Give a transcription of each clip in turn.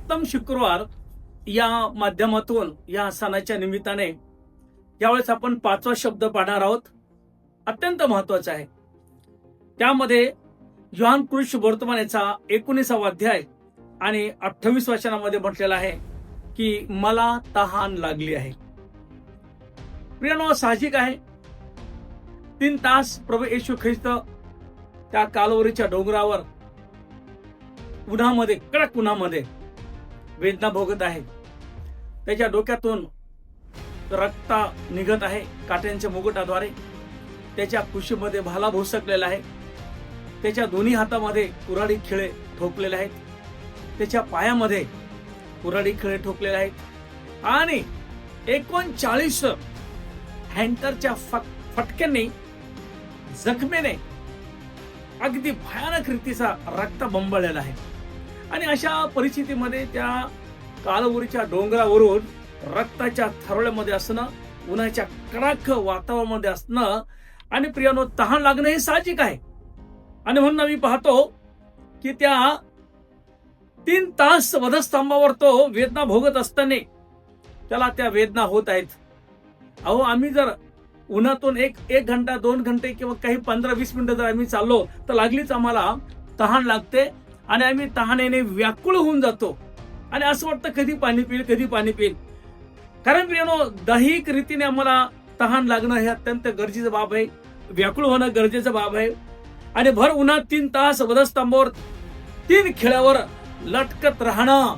सप्तम शुक्रवार या माध्यमातून या सणाच्या निमित्ताने यावेळेस आपण 5वा शब्द पाहणार आहोत. अत्यंत महत्वाचा आहे. त्यामध्ये योहान कृष्ण वर्तमान याचा 19वा अध्याय आणि 28 वचनामध्ये म्हटलेलं आहे की मला तहान लागली आहे. प्रियानो, साहजिक आहे 3 तास प्रभू येशू ख्रिस्त त्या कालवरीच्या डोंगरावर उन्हामध्ये, कडक उन्हामध्ये वेदना भोगत आहे. त्याच्या डोक्यातून रक्त निघत आहे काट्यांच्या मुकुटाद्वारे. त्याच्या कुशीमध्ये भाला भोसकलेला आहे. त्याच्या दोन्ही हातामध्ये कुऱ्हाडी खिळे ठोकलेले आहेत. त्याच्या पायामध्ये कुऱ्हाडी खिळे ठोकलेले आहेत आणि 39 हँटरच्या फटक्यांनी, जखमेने अगदी भयानक रीतीचा रक्त बंबळलेला आहे. आणि अशा परिस्थितीमध्ये त्या कालवरीच्या डोंगरावरून रक्ताच्या थरोळ्यामध्ये असणं, उन्हाच्या कडक वातावरणामध्ये असणं आणि प्रियानो तहान लागणं हे साहजिक आहे. आणि म्हणून आम्ही पाहतो की त्या 3 तास वधस्तंभावर तो वेदना भोगत असताना त्याला त्या वेदना होत आहेत. अहो, आम्ही जर उन्हातून एक घंटा 2 घंटे किंवा काही 15-20 मिनिटं जर आम्ही चाललो तर लागलीच आम्हाला तहान लागते आणि आम्ही तहानेने व्याकुळ होऊन जातो आणि असं वाटतं कधी पाणी पिईल. कारण प्रियानो, दैहिक रीतीने आम्हाला तहान लागणं हे अत्यंत गरजेचं बाब आहे. व्याकुळ होणं गरजेचं बाब आहे. आणि भर उन्हात 3 तास वधस्तंभावर 3 खिळ्यावर लटकत राहणं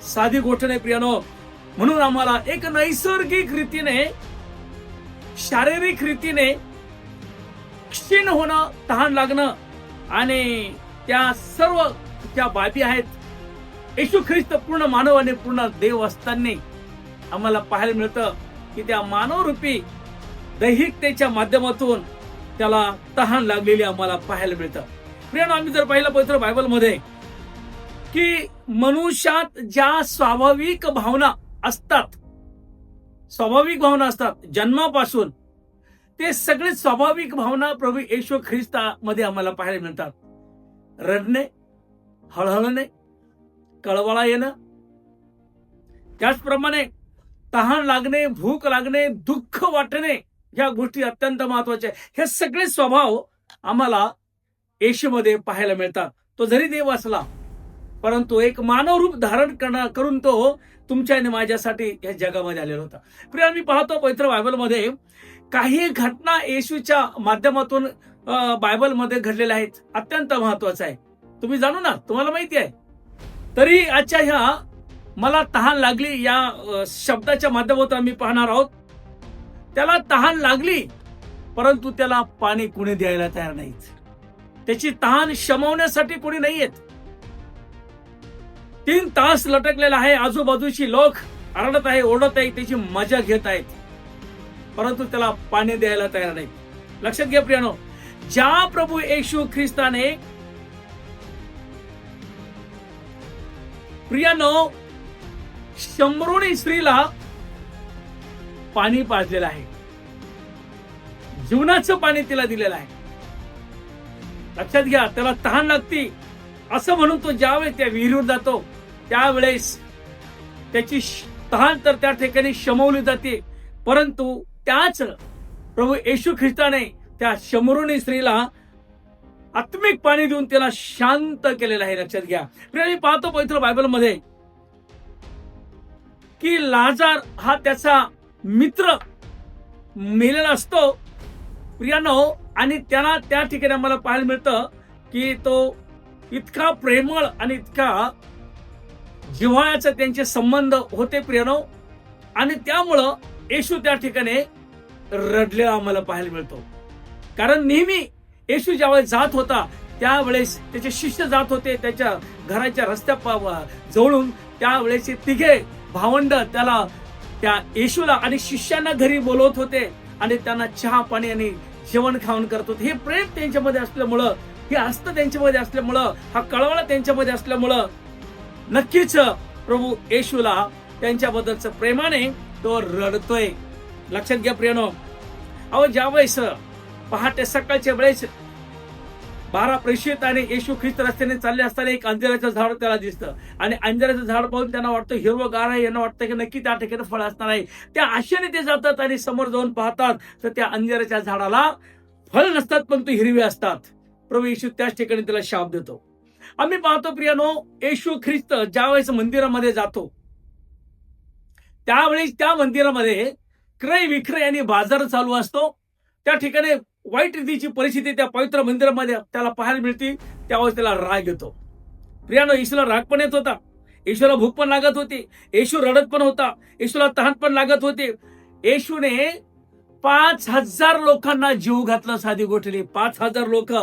साधी गोष्ट नाही प्रियानो. म्हणून आम्हाला एक नैसर्गिक रीतीने, शारीरिक रीतीने क्षीण होणं, तहान लागणं आणि त्या सर्व ज्या बाबी आहेत, येशू ख्रिस्त पूर्ण मानव आणि पूर्ण देव असताना आम्हाला पाहायला मिळतं की त्या मानवरूपी दैहिकतेच्या माध्यमातून त्याला तहान लागलेली आम्हाला पाहायला मिळतं. प्रियानो, आम्ही जर पाहिलं पवित्र बायबलमध्ये की मनुष्यात ज्या स्वाभाविक भावना असतात जन्मापासून, ते सगळे स्वाभाविक भावना प्रभू येशू ख्रिस्तामध्ये आम्हाला पाहायला मिळतात. रडणे, हळहळणे, कळवळा येणं, त्याचप्रमाणे तहान लागणे, भूक लागणे, दुःख वाटणे, ह्या गोष्टी अत्यंत महत्वाच्या आहेत. हे सगळे स्वभाव आम्हाला येशूमध्ये पाहायला मिळतात. तो जरी देव असला परंतु एक मानव रूप धारण करून तो तुमच्या आणि माझ्यासाठी या जगामध्ये आलेला होता. प्रिय, आम्ही पाहतो पवित्र बायबलमध्ये काही घटना येशूच्या माध्यमातून बायबलमध्ये घडलेल्या आहेत. अत्यंत महत्वाचं आहे. तुम्ही जाणू ना, तुम्हाला माहिती आहे. तरी आजच्या ह्या मला तहान लागली या शब्दाच्या माध्यमातून आम्ही पाहणार आहोत. त्याला तहान लागली परंतु त्याला पाणी कुणी द्यायला तयार नाहीत. त्याची तहान शमवण्यासाठी कोणी नाहीयेत. 3 तास लटकलेला आहे. आजूबाजूची लोक आरडत आहे, ओरडत आहे, त्याची मजा घेत आहेत, परंतु त्याला पाणी द्यायला तयार नाहीत. लक्षात घ्या प्रियानो, ज्या प्रभू येशू ख्रिस्ताने प्रियानो शंभरुणी स्त्रीला पाणी पाजलेलं आहे, जीवनाचं पाणी तिला दिलेलं आहे. लक्षात घ्या, त्याला तहान लागती असं म्हणून तो ज्यावेळेस त्या विहिरीवर जातो त्यावेळेस त्याची तहान तर त्या ठिकाणी शमवली जाते. परंतु त्याच प्रभू येशू ख्रिस्ताने त्या शंभरुणी स्त्रीला आत्मिक पाणी देऊन त्याला शांत केलेलं आहे. लक्षात घ्या. मी पाहतो पवित्र बायबलमध्ये की लाजार हा त्याचा मित्र मेलेला असतो प्रियानो, आणि त्याला त्या ठिकाणी आम्हाला पाहायला मिळतं की तो इतका प्रेमळ आणि इतका जिव्हाळ्याचे त्यांचे संबंध होते प्रियानो, आणि त्यामुळं येशू त्या ठिकाणी रडलेला आम्हाला पाहायला मिळतो. कारण नेहमी येशू ज्यावेळेस जात होता त्यावेळेस त्याचे शिष्य जात होते त्याच्या घराच्या रस्त्या जवळून, त्यावेळेस तिघे भावंड त्याला, त्या येशूला आणि शिष्यांना घरी बोलवत होते आणि त्यांना चहा पाणी आणि जेवण खावण करत होते. हे प्रेम त्यांच्यामध्ये असल्यामुळं, हे हस्त त्यांच्यामध्ये असल्यामुळं, हा कळवळा त्यांच्यामध्ये असल्यामुळं नक्कीच प्रभू येशूला त्यांच्याबद्दलचं प्रेमाने तो रडतोय. लक्षात घ्या प्रियानो. अहो, ज्यावेळेस पहाटे सकाळच्या वेळेस 12 प्रेषित आणि येशू ख्रिस्त रस्त्याने चालले असताना एक अंजिराचं झाड त्याला दिसतं आणि अंजिराचं झाड पाहून त्यांना वाटतं हिरवंगार आहे, यांना वाटतं की नक्की त्या ठिकाणी फळ असणार आहे. त्या आशेने ते जातात आणि समोर जाऊन पाहतात तर त्या अंजिराच्या झाडाला फळ नसतात, पण ते हिरवे असतात. प्रभू येशू त्याच ठिकाणी त्याला शाप देतो. आम्ही पाहतो प्रियानो, येशू ख्रिस्त ज्यावेळेस मंदिरामध्ये जातो त्यावेळेस त्या मंदिरामध्ये क्रय विक्रय आणि बाजार चालू असतो. त्या ठिकाणी वाईट रीतीची परिस्थिती त्या पवित्र मंदिरामध्ये त्याला पाहायला मिळते. त्यावेळेस त्याला राग येतो. प्रियानो, येशूला राग पण येत होता, येशूला भूक पण लागत होती, येशू रडत पण होता, येशूला तहान पण लागत होते. येशूने 5,000 लोकांना जीव घातला. साधी गोष्ट 5,000 लोक,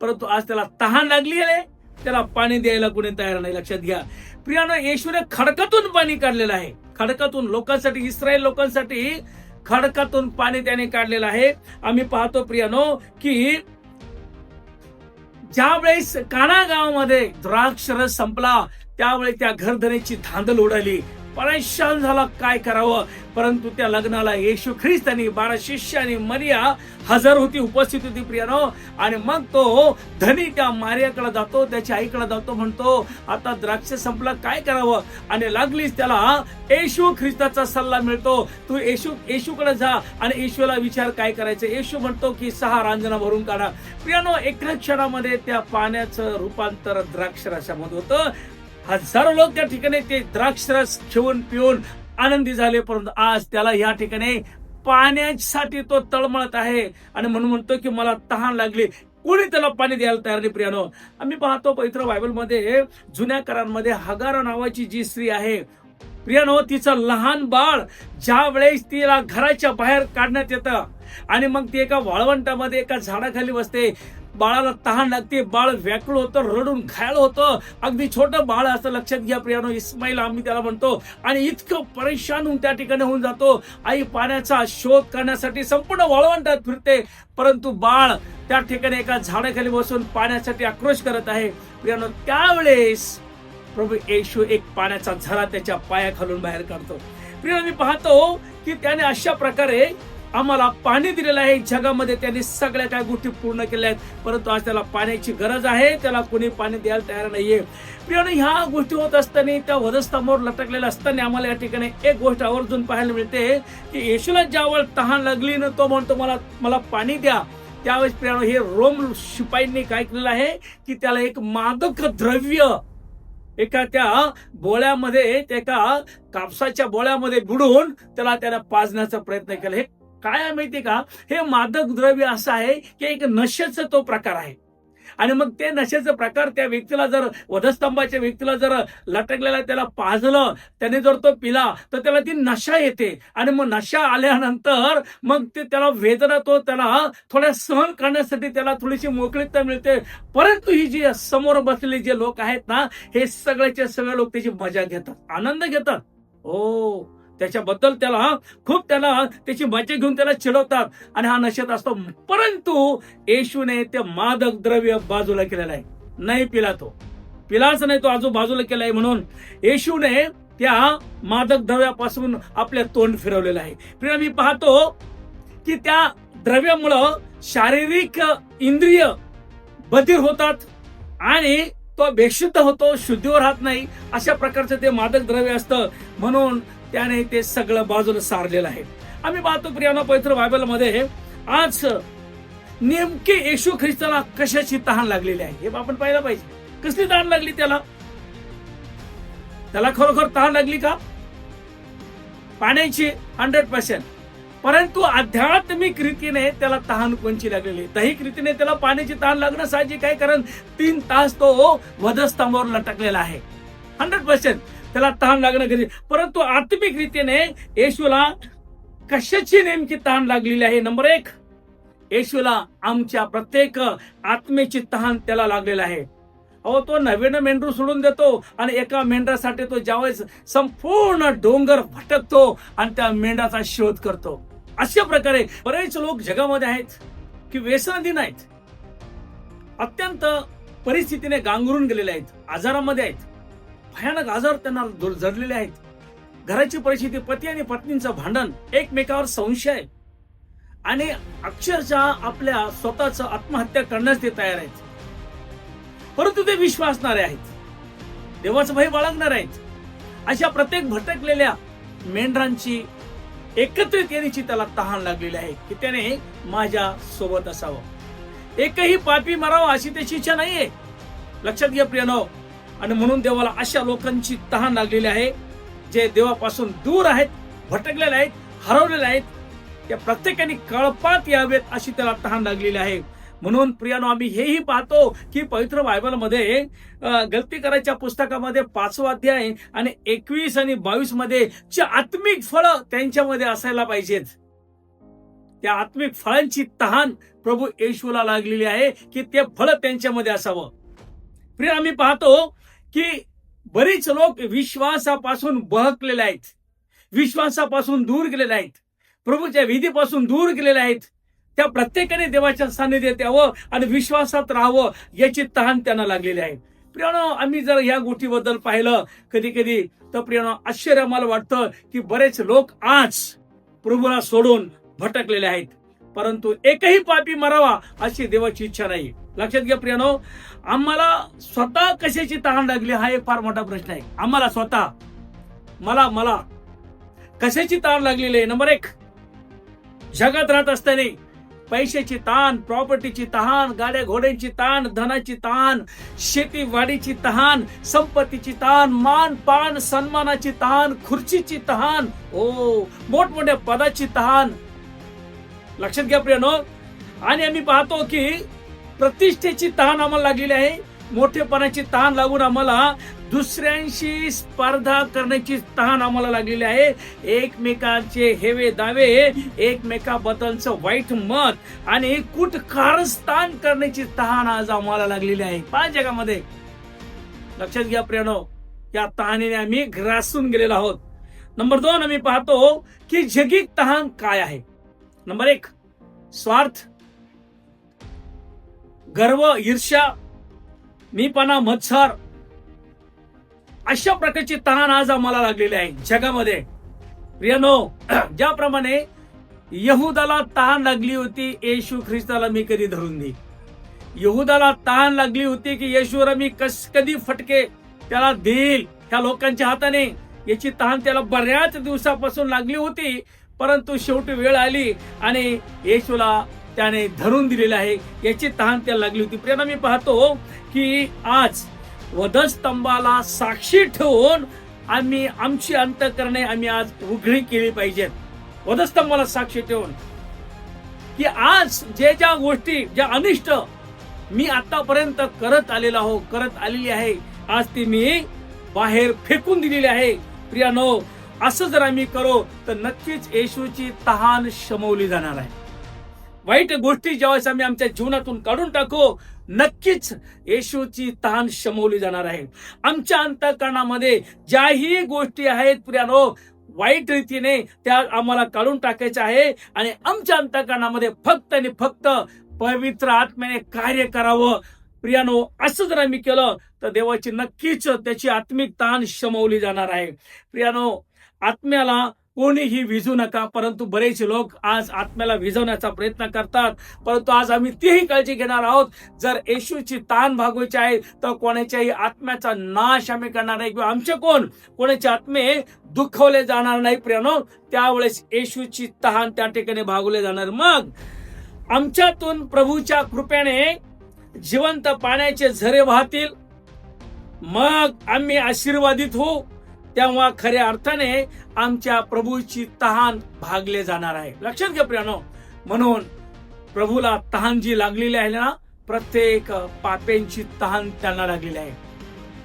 परंतु आज त्याला तहान लागली आहे, त्याला पाणी द्यायला कोणी तयार नाही. लक्षात घ्या प्रियानो, येशूने खडकातून पाणी काढलेलं आहे. खडकातून लोकांसाठी, इस्रायल लोकांसाठी खडकातून पाणी त्याने काढलेलं आहे. आम्ही पाहतो प्रियानो की ज्या वेळेस काना गावामध्ये द्राक्ष रस संपला त्यावेळेस त्या घरधनीची धांदल उडाली, परेशान झाला, काय करावं. परंतु त्या लग्नाला येशू ख्रिस्त आणि 12 शिष्य आणि मरिया हजर होती, उपस्थित होती प्रियानो. आणि मग तो धनी त्या मारियाकडे जातो, त्याच्या आईकडे जातो, म्हणतो आता द्राक्ष संपला, काय करावं. आणि लागलीच त्याला येशू ख्रिस्ताचा सल्ला मिळतो, तू येशूकडे जा आणि येशूला विचार काय करायचं. येशू म्हणतो की 6 रांजणा भरून काढा. प्रियानो, एका क्षणामध्ये त्या पाण्याचं रूपांतर द्राक्ष रसामध्ये होतं. हजारो लोक त्या ठिकाणी ते द्राक्षरस घेऊन पिऊन आनंदी झाले. परंतु आज त्याला या ठिकाणी पाण्यासाठी तो तळमळत आहे आणि म्हणून म्हणतो की मला तहान लागली, कोणी त्याला पाणी द्यायला तयार नाही. प्रियानो, आम्ही पाहतो पवित्र बायबलमध्ये जुन्या करारामध्ये हगार नावाची जी स्त्री आहे प्रियानो, तिचं लहान बाळ ज्या वेळेस तिला घराच्या बाहेर काढण्यात येतं आणि मग ती एका वाळवंटामध्ये एका झाडाखाली बसते. बाळाला तहान लागते, बाळ व्याकुळ होतं, रडून घायल होतं. अगदी छोटं बाळ असं, लक्षात घ्या प्रियानो, इस्माईल आम्ही त्याला म्हणतो. आणि इतकं परेशान होऊन त्या ठिकाणी होऊन जातो. आई पाण्याचा शोध करण्यासाठी संपूर्ण वाळवंटात फिरते, परंतु बाळ त्या ठिकाणी एका झाडाखाली बसून पाण्यासाठी आक्रोश करत आहे. प्रियानो, त्यावेळेस प्रभू येशू एक पाण्याचा झरा त्याच्या पायाखालून बाहेर काढतो. प्रियानो, मी पाहतो की त्याने अशा प्रकारे आम्हाला पाणी दिलेलं आहे. जगामध्ये त्यांनी सगळ्या काही गोष्टी पूर्ण केल्या आहेत, परंतु आज त्याला पाण्याची गरज आहे, त्याला कोणी पाणी द्यायला तयार नाहीये. प्रियानो, ह्या गोष्टी होत असताना, त्या वधस्तंभावर लटकलेल्या असताना आम्हाला या ठिकाणी एक गोष्ट आवर्जून पाहायला मिळते की येशूला ज्यावेळेस तहान लागली ना, तो म्हणतो मला पाणी द्या. त्यावेळेस प्रियानो, हे रोम शिपाईंनी काय केलेलं आहे की त्याला एक मादक द्रव्य एका त्या बोळ्यामध्ये, एका कापसाच्या बोळ्यामध्ये बुडून त्याला पाजण्याचा प्रयत्न केला. हे काय आहे माहितीये का, हे मादक द्रव्य असं आहे की एक नशेचा तो प्रकार आहे. आणि मग ते नशेचा प्रकार त्या व्यक्तीला, जर वधस्तंभाच्या व्यक्तीला जर लटकलेला त्याला पाजलं, त्याने जर तो पिला तर त्याला ती नशा येते. आणि मग नशा आल्यानंतर मग ते त्याला वेदना, तो त्याला थोड्या सहन करण्यासाठी त्याला थोडीशी मोकळीकता मिळते. परंतु ही जी समोर बसलेले जे लोक आहेत ना, हे सगळ्याचे सगळे लोक त्याची मजा घेतात, आनंद घेतात. हो, त्याच्याबद्दल त्याला त्याची मजा घेऊन त्याला चिडवतात आणि हा नशेत असतो. परंतु येशूने ते मादक द्रव्य बाजूला केलेलं आहे, नाही पिला, तो पिलाच नाही, तो आजू बाजूला केलाय. म्हणून येशूने त्या मादक द्रव्यापासून आपले तोंड फिरवलेलं आहे. प्रिय, मी पाहतो की त्या द्रव्यामुळं शारीरिक इंद्रिय बधीर होतात आणि तो बेशुद्ध होतो, शुद्धीवर राहत नाही. अशा प्रकारचं ते मादक द्रव्य असतं, म्हणून त्याने ते सगळं बाजूला सारलेलं आहे. आम्ही पाहतो प्रियानो, पवित्र बायबलमध्ये आज नेमके येशू ख्रिस्ताला कशाची तहान लागलेली आहे हे आपण पाहिलं पाहिजे. कसली तहान लागली त्याला खरोखर तहान लागली का? पाण्याची 100%. परंतु आध्यात्मिक रीतीने त्याला तहान कोणची लागलेली? दैहिक रीतीने त्याला पाण्याची तहान लागणं साहजिक आहे, कारण 3 तास तो वधस्तंभावर लटकलेला आहे. 100% त्याला तहान लागणं गरजेचं. परंतु आत्मिक रीतीने येशूला कशाची नेमकी तहान लागलेली आहे? नंबर 1, येशूला आमच्या प्रत्येक आत्मेची तहान त्याला लागलेला आहे. अहो, तो नवीन मेंढरू सोडून देतो आणि एका मेंढरासाठी तो ज्यावेळेस संपूर्ण डोंगर भटकतो आणि त्या मेंढराचा शोध करतो. अशा प्रकारे बरेच लोक जगामध्ये आहेत की व्यसनाधीन आहेत, अत्यंत परिस्थितीने गांगरून गेलेले आहेत, आजारामध्ये आहेत, भयानक आजार त्यांना जडलेले आहेत. घराची परिस्थिती, पती आणि पत्नीचं भांडण, एकमेकावर संशय आणि अक्षरशः आपल्या स्वतःच आत्महत्या करण्यास ते तयार आहेत. परंतु ते विश्वासणारे आहेत, देवाचं भय बाळगणारे आहेत. अशा प्रत्येक भटकलेल्या मेंढरांची एकत्रित येण्याची त्याला तहान लागलेली आहे की त्याने माझ्या सोबत असावं. एकही पापी मरावं अशी त्याची इच्छा नाहीये. लक्षात घ्या प्रियनो. आणि म्हणून देवाला अशा लोकांची तहान लागलेली आहे जे देवापासून दूर आहेत, भटकलेले आहेत, हरवलेले आहेत. त्या प्रत्येकाने कळपात यावेत अशी त्याला तहान लागलेली आहे. म्हणून प्रियानो, आम्ही हेही पाहतो की पवित्र बायबलमध्ये गलती करायच्या पुस्तकामध्ये 5वा अध्याय आणि 21 आणि 22 मध्ये जे आत्मिक फळं त्यांच्यामध्ये असायला पाहिजेत, त्या आत्मिक फळांची तहान प्रभू येशूला लागलेली आहे की ते फळ त्यांच्यामध्ये असावं. प्रिय, आम्ही पाहतो की बरीच लोक विश्वासापासून बहकलेले आहेत, विश्वासापासून दूर गेलेले आहेत, प्रभूच्या विधीपासून दूर गेलेले आहेत. त्या प्रत्येकाने देवाच्या सान्निध्यात यावं आणि विश्वासात राहावं याची तहान त्यांना लागलेली आहे. प्रियानो, आम्ही जर या गोष्टीबद्दल पाहिलं कधी कधी तर प्रियानो, आश्चर्य आम्हाला वाटतं की बरेच लोक आज प्रभूला सोडून भटकलेले आहेत, परंतु एकही पापी मरावा अशी देवाची इच्छा नाही. लक्षात घ्या प्रियानो, आम्हाला स्वतः कशाची तहान लागली हा एक फार मोठा प्रश्न आहे. आम्हाला स्वतः मला कशाची तहान लागलेली आहे? नंबर 1, जगात राहत असताना पैशाची ताण, प्रॉपर्टीची तहान, गाड्या घोड्यांची ताण, धनाची ताण, शेतीवाडीची तहान, संपत्तीची ताण, मान पान सन्मानाची तहान, खुर्चीची तहान, मोठमोठ्या पदाची तहान. लक्षात घ्या प्रियनो. आणि आम्ही पाहतो की प्रतिष्ठेची तहान आम्हाला लागलेली आहे, मोठेपणाची तहान लागून आम्हाला दुसऱ्यांशी स्पर्धा करण्याची तहान आम्हाला लागलेली आहे. एकमेकांचे हेवे दावे, एकमेकाबद्दलचं वाईट मत आणि कुटकारस्थान करण्याची तहान आज आम्हाला लागलेली आहे पाच जगामध्ये. लक्षात घ्या प्रियनो, या तहानेने आम्ही ग्रासून गेलेलो आहोत. नंबर 2, आम्ही पाहतो की जगी तहान काय आहे. नंबर 1, स्वार्थ, गर्व, ईर्ष्या, मीपणा, मत्सर, अशा प्रकारची तहान आज आम्हाला लागलेली आहे जगामध्ये. प्रियनो, ज्याप्रमाणे यहुदाला तहान लागली होती येशू ख्रिस्ताला मी कधी धरून देईन, यहुदाला तहान लागली होती की येशूला मी कधी फटके त्याला देईल ह्या लोकांच्या हाताने, याची तहान त्याला बऱ्याच दिवसापासून लागली होती. परंतु शेवटी वेळ आली आणि येशूला त्याने धरून दिलेलं आहे, याची तहान त्याला लागली होती. प्रियनो, मी पाहतो की आज वधस्तंभाला साक्षी ठेवून आम्ही आमची अंतःकरणे आम्ही आज उघडी केली पाहिजेत. वधस्तंभाला साक्षी ठेवून की आज ज्या गोष्टी, ज्या अनिष्ट मी आतापर्यंत करत आलेली आहे, आज ती मी बाहेर फेकून दिलेली आहे. प्रियानो, असं जर आम्ही करू तर नक्कीच येशूची तहान शमवली जाणार आहे. वाईट गोष्टी ज्यावेळेस आम्ही आमच्या जीवनातून काढून टाकू, नक्कीच येशूची तहान शमवली जाणार आहे. आमच्या अंतःकरणामध्ये ज्याही गोष्टी आहेत प्रियानो वाईट रीतीने, त्या आम्हाला काढून टाकायच्या आहे आणि आमच्या अंतःकरणामध्ये फक्त आणि फक्त पवित्र आत्म्याने कार्य करावं. प्रियानो, असं जर आम्ही केलं तर देवाची नक्कीच त्याची आत्मिक तहान शमवली जाणार आहे. प्रियानो, आत्म्याला कोणीही विझू नका, परंतु बरेच लोक आज आत्म्याला विझवण्याचा प्रयत्न करतात. परंतु आज आम्ही तीही काळजी घेणार आहोत. जर येशूची ताण भागवायची आहे तर कोणाच्याही आत्म्याचा नाश आम्ही करणार नाही किंवा आमचे कोणाचे आत्मे दुखवले जाणार नाही. प्रियनो, त्यावेळेस येशूची तहान त्या ठिकाणी भागवले जाणार. मग आमच्यातून प्रभूच्या कृपेने जिवंत पाण्याचे झरे वाहतील, मग आम्ही आशीर्वादित होऊ. तेव्हा खऱ्या अर्थाने आमच्या प्रभूची तहान भागले जाणार आहे. लक्षात घ्या प्रियनो. म्हणून प्रभूला तहान जी लागलेली आहे ना, प्रत्येक पाप्यांची तहान त्यांना लागलेली आहे,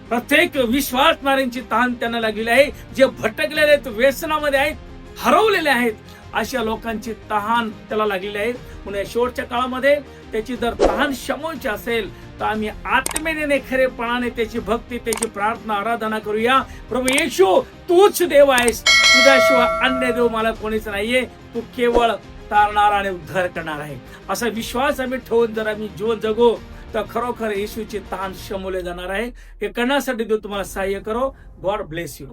प्रत्येक विश्वासणाऱ्यांची तहान त्यांना लागलेली आहे. जे भटकलेले आहेत, व्यसनामध्ये आहेत, हरवलेले आहेत, अशा लोकांची तहान त्याला लागलेली आहे. म्हणून या शेवटच्या काळामध्ये त्याची जर तहान शमवायची असेल तर आम्ही आत्मेने खरेपणाने त्याची भक्ती, त्याची प्रार्थना, आराधना करूया. प्रभू येशू, तूच देव आहेस, तुझ्याशिवाय अन्य देव मला कोणीच नाहीये, तू केवळ तारणार आणि उद्धार करणार आहे, असा विश्वास आम्ही ठेवून जर आम्ही जीवन जगू तर खरोखर येशूची तहान शमवले जाणार आहे. हे करण्यासाठी देव तुम्हाला सहाय्य करो. God bless you.